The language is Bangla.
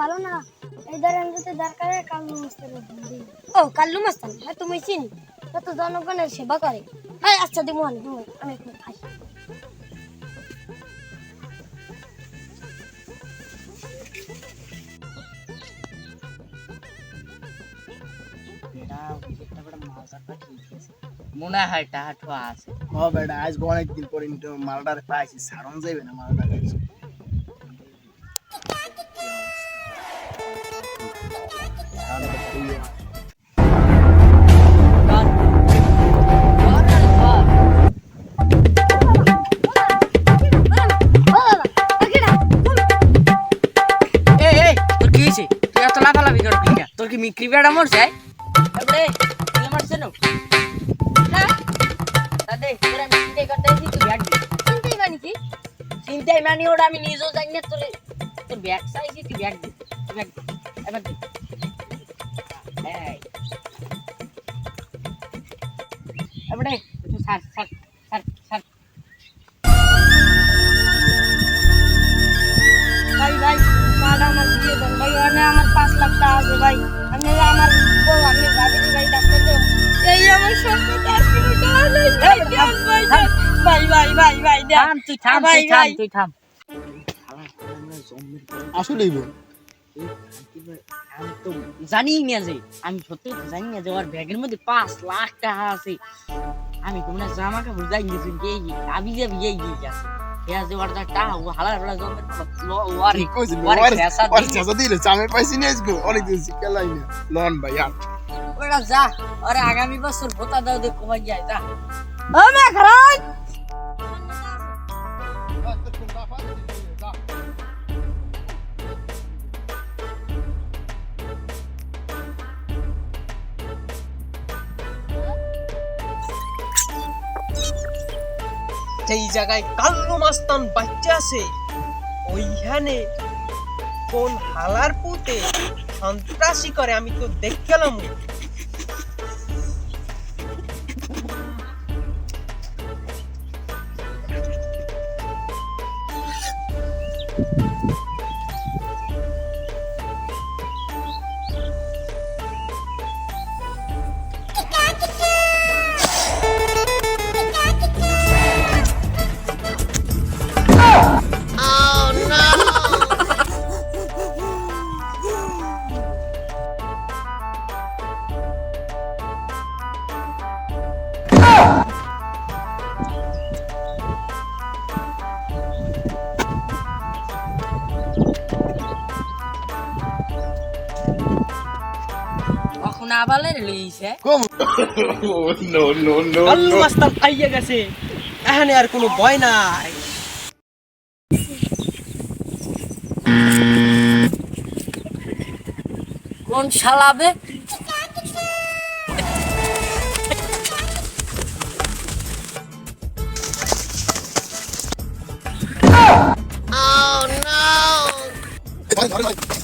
ভালো না এই ধরেন যদি দরকারে কাল্লু মাস্টার ও কাল্লু মাস্টার হ্যাঁ তুমি চিনি কত জনগণের সেবা করে হ্যাঁ আচ্ছা দিমু আমি একটু খাই মনে হয় টাহাটো আছে ও বেটা আজ অনেকদিন পরে মালটার পাইছি সারন যাইবে না মালটা তোর কি মিক্রি বেড়া মর যায় মারছে না চিন্তাই মানি ওটা আমি নিজেও জানি না তোর তোর ব্যাগ চাইছি তুই ব্যাগ দে এবার দে এবারে ছাড় ছাড় ছাড় ছাড় ভাই ভাই টাকা আমার দিয়ে দেন ভাই মানে আমার 5 লাখ টাকা আছে ভাই আমি আমার বউ আমি ভাবি ভাই ডাক্তার দেব এই আমার সঙ্গে 10 কিলো টাকা নেই ভাই ভাই ভাই ভাই থাম তুই থাম তুই থাম আসলেই বল আমি তো জানি না যে আমি সত্যি জানি না যে ওর ব্যাগের মধ্যে 5 লাখ টাকা আছে আমি তোমরা জামা কাপড় যাই নিয়েছি এই আবি যাবি এই গেছে ইয়া যে ওর টাকা ও হালা হালা জমে ওয়ারি ওর চাচা দিলে চামে পাইছি না আজকে অনেক দিন শিখালাই না লন ভাই আর ওরা যা আরে আগামী বছর ভোতা দাও দে কমাই যায় যা ও মে খারাই যেই জায়গায় কাল্লু মাস্তান বাচ্চা আছে ওইখানে কোন হালার পুতে সন্ত্রাসী করে আমি তো দেখলাম আবালের লইছে নো নো নো কাল্লু মাস্তান আইয়া গেছে এখানে আর কোনো ভয় নাই কোন শালাবে ভাই